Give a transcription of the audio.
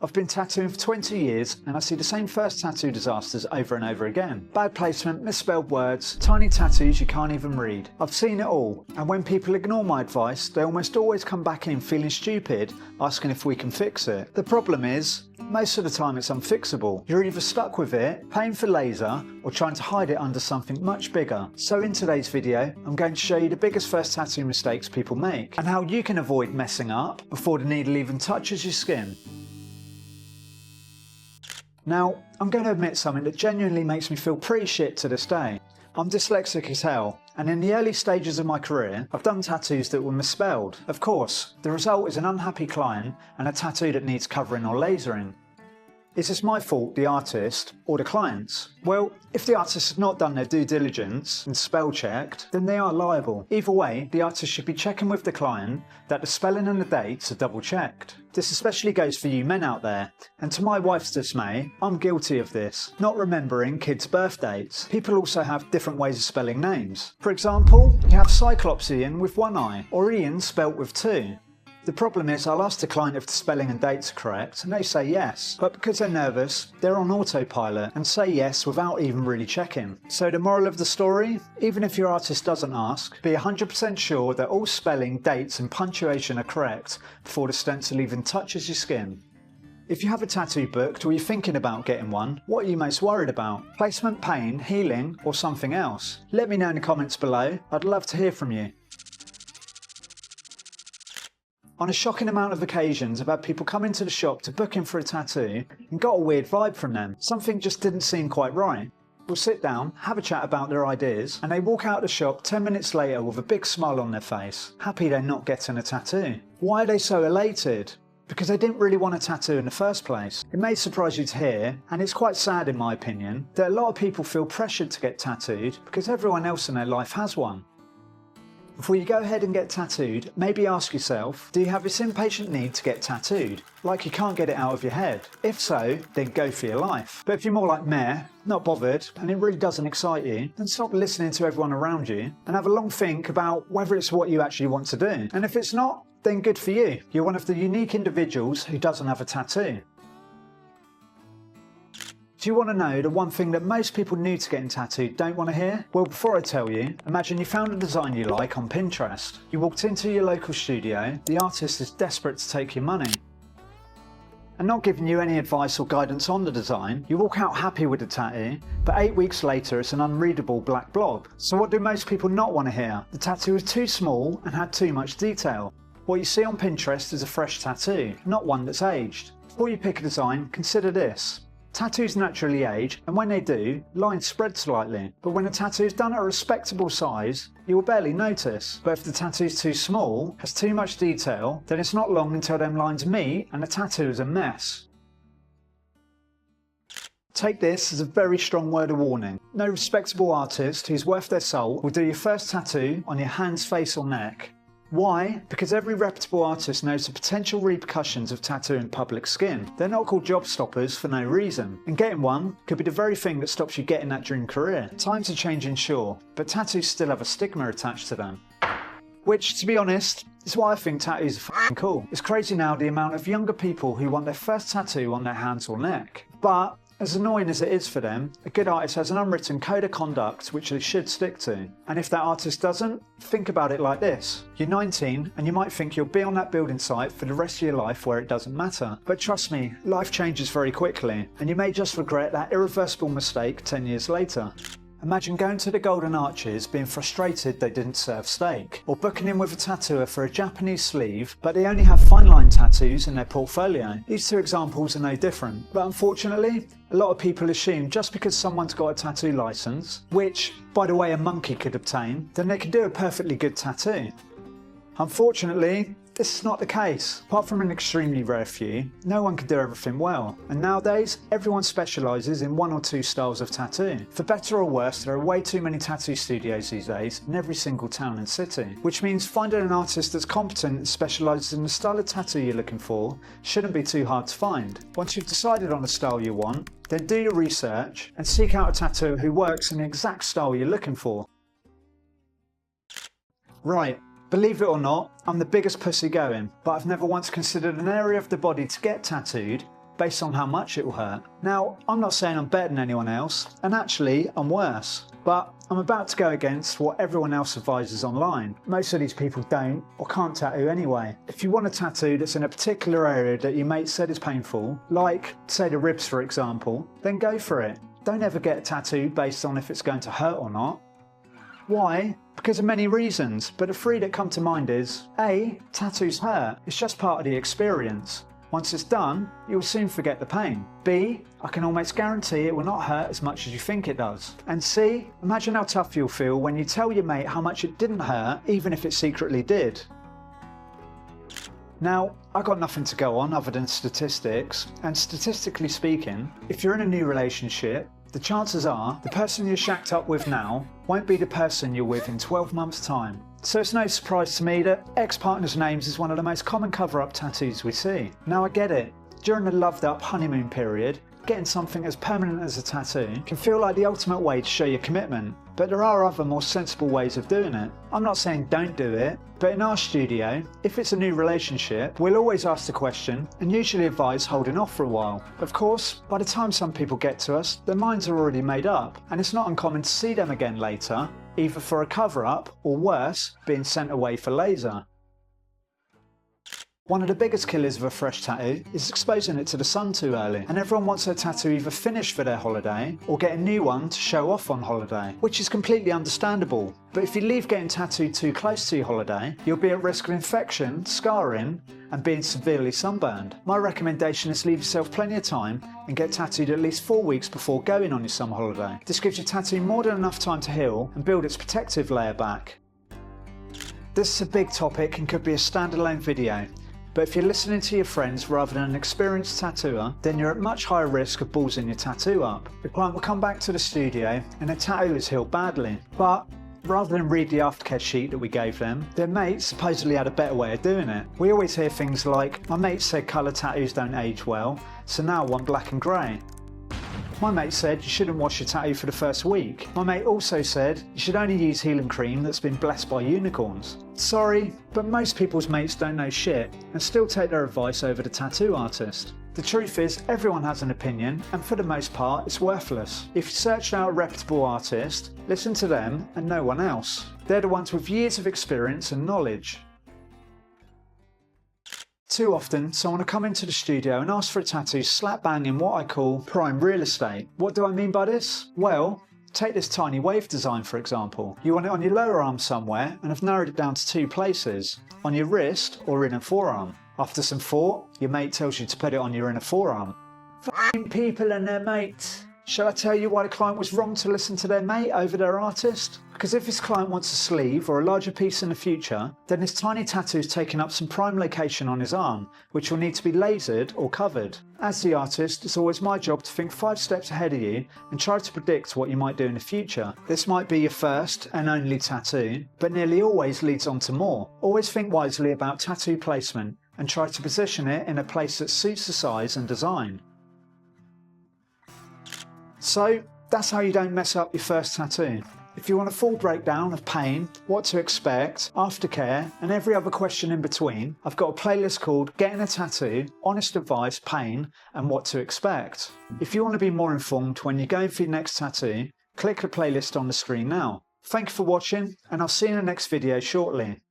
I've been tattooing for 20 years and I see the same first tattoo disasters over and over again. Bad placement, misspelled words, tiny tattoos you can't even read. I've seen it all, and when people ignore my advice, they almost always come back in feeling stupid, asking if we can fix it. The problem is, most of the time it's unfixable. You're either stuck with it, paying for laser, or trying to hide it under something much bigger. So in today's video, I'm going to show you the biggest first tattoo mistakes people make, and how you can avoid messing up before the needle even touches your skin. Now, I'm going to admit something that genuinely makes me feel pretty shit to this day. I'm dyslexic as hell, and in the early stages of my career, I've done tattoos that were misspelled. Of course, the result is an unhappy client and a tattoo that needs covering or lasering. Is this my fault, the artist, or the client's? Well, if the artist has not done their due diligence and spell checked, then they are liable. Either way, the artist should be checking with the client that the spelling and the dates are double checked. This especially goes for you men out there, and to my wife's dismay, I'm guilty of this, not remembering kids' birth dates. People also have different ways of spelling names. For example, you have Cyclops Ian with one eye, or Ian spelt with two. The problem is I'll ask the client if the spelling and dates are correct, and they say yes, but because they're nervous, they're on autopilot and say yes without even really checking. So the moral of the story? Even if your artist doesn't ask, be 100% sure that all spelling, dates and punctuation are correct before the stencil even touches your skin. If you have a tattoo booked or you're thinking about getting one, what are you most worried about? Placement, pain, healing, or something else? Let me know in the comments below. I'd love to hear from you. On a shocking amount of occasions, I've had people come into the shop to book in for a tattoo and got a weird vibe from them. Something just didn't seem quite right. We'll sit down, have a chat about their ideas, and they walk out of the shop 10 minutes later with a big smile on their face, happy they're not getting a tattoo. Why are they so elated? Because they didn't really want a tattoo in the first place. It may surprise you to hear, and it's quite sad in my opinion, that a lot of people feel pressured to get tattooed because everyone else in their life has one. Before you go ahead and get tattooed, maybe ask yourself, do you have this impatient need to get tattooed? Like you can't get it out of your head? If so, then go for your life. But if you're more like meh, not bothered, and it really doesn't excite you, then stop listening to everyone around you and have a long think about whether it's what you actually want to do. And if it's not, then good for you. You're one of the unique individuals who doesn't have a tattoo. Do you want to know the one thing that most people new to getting tattooed don't want to hear? Well, before I tell you, imagine you found a design you like on Pinterest. You walked into your local studio, the artist is desperate to take your money. And not giving you any advice or guidance on the design, you walk out happy with the tattoo, but 8 weeks later it's an unreadable black blob. So what do most people not want to hear? The tattoo was too small and had too much detail. What you see on Pinterest is a fresh tattoo, not one that's aged. Before you pick a design, consider this. Tattoos naturally age, and when they do, lines spread slightly. But when a tattoo is done at a respectable size, you will barely notice. But if the tattoo is too small, has too much detail, then it's not long until them lines meet and the tattoo is a mess. Take this as a very strong word of warning. No respectable artist who's worth their salt will do your first tattoo on your hands, face or neck. Why? Because every reputable artist knows the potential repercussions of tattooing public skin. They're not called job stoppers for no reason, and getting one could be the very thing that stops you getting that dream career. Times are changing, sure, but tattoos still have a stigma attached to them. Which, to be honest, is why I think tattoos are f***ing cool. It's crazy now the amount of younger people who want their first tattoo on their hands or neck. But as annoying as it is for them, a good artist has an unwritten code of conduct which they should stick to. And if that artist doesn't, think about it like this. You're 19 and you might think you'll be on that building site for the rest of your life where it doesn't matter. But trust me, life changes very quickly and you may just regret that irreversible mistake 10 years later. Imagine going to the Golden Arches being frustrated they didn't serve steak, or booking in with a tattooer for a Japanese sleeve but they only have fine line tattoos in their portfolio. These two examples are no different, but unfortunately a lot of people assume just because someone's got a tattoo license, which by the way a monkey could obtain, then they can do a perfectly good tattoo. Unfortunately, this is not the case. Apart from an extremely rare few, no one can do everything well. And nowadays, everyone specialises in one or two styles of tattoo. For better or worse, there are way too many tattoo studios these days in every single town and city. Which means finding an artist that's competent and specialises in the style of tattoo you're looking for shouldn't be too hard to find. Once you've decided on the style you want, then do your research and seek out a tattooer who works in the exact style you're looking for. Right. Believe it or not, I'm the biggest pussy going, but I've never once considered an area of the body to get tattooed based on how much it will hurt. Now, I'm not saying I'm better than anyone else, and actually I'm worse, but I'm about to go against what everyone else advises online. Most of these people don't or can't tattoo anyway. If you want a tattoo that's in a particular area that your mate said is painful, like say the ribs for example, then go for it. Don't ever get a tattoo based on if it's going to hurt or not. Why? Because of many reasons, but the three that come to mind is A. Tattoos hurt. It's just part of the experience. Once it's done, you'll soon forget the pain. B. I can almost guarantee it will not hurt as much as you think it does. And C. Imagine how tough you'll feel when you tell your mate how much it didn't hurt, even if it secretly did. Now, I've got nothing to go on other than statistics, and statistically speaking, if you're in a new relationship, the chances are the person you're shacked up with now won't be the person you're with in 12 months' time. So it's no surprise to me that ex-partners' names is one of the most common cover-up tattoos we see. Now I get it, during the loved-up honeymoon period, getting something as permanent as a tattoo can feel like the ultimate way to show your commitment, but there are other more sensible ways of doing it. I'm not saying don't do it, but in our studio, if it's a new relationship, we'll always ask the question and usually advise holding off for a while. Of course, by the time some people get to us, their minds are already made up, and it's not uncommon to see them again later, either for a cover-up or worse, being sent away for laser. One of the biggest killers of a fresh tattoo is exposing it to the sun too early, and everyone wants their tattoo either finished for their holiday or get a new one to show off on holiday, which is completely understandable. But if you leave getting tattooed too close to your holiday, you'll be at risk of infection, scarring, and being severely sunburned. My recommendation is leave yourself plenty of time and get tattooed at least 4 weeks before going on your summer holiday. This gives your tattoo more than enough time to heal and build its protective layer back. This is a big topic and could be a standalone video. But if you're listening to your friends rather than an experienced tattooer, then you're at much higher risk of ballsing your tattoo up. The client will come back to the studio and their tattoo is healed badly. But rather than read the aftercare sheet that we gave them, their mate supposedly had a better way of doing it. We always hear things like, my mate said colour tattoos don't age well, so now I want black and grey. My mate said you shouldn't wash your tattoo for the first week. My mate also said you should only use healing cream that's been blessed by unicorns. Sorry, but most people's mates don't know shit and still take their advice over the tattoo artist. The truth is, everyone has an opinion, and for the most part, it's worthless. If you search out a reputable artist, listen to them and no one else. They're the ones with years of experience and knowledge. Too often, someone will come into the studio and ask for a tattoo slap bang in what I call prime real estate. What do I mean by this? Well, take this tiny wave design for example. You want it on your lower arm somewhere and have narrowed it down to 2 places, on your wrist or inner forearm. After some thought, your mate tells you to put it on your inner forearm. F***ing people and their mates. Shall I tell you why the client was wrong to listen to their mate over their artist? Because if his client wants a sleeve or a larger piece in the future, then this tiny tattoo is taking up some prime location on his arm, which will need to be lasered or covered. As the artist, it's always my job to think 5 steps ahead of you and try to predict what you might do in the future. This might be your first and only tattoo, but nearly always leads on to more. Always think wisely about tattoo placement and try to position it in a place that suits the size and design. So, that's how you don't mess up your first tattoo. If you want a full breakdown of pain, what to expect, aftercare, and every other question in between, I've got a playlist called Getting a Tattoo, Honest Advice, Pain, and What to Expect. If you want to be more informed when you're going for your next tattoo, click the playlist on the screen now. Thank you for watching, and I'll see you in the next video shortly.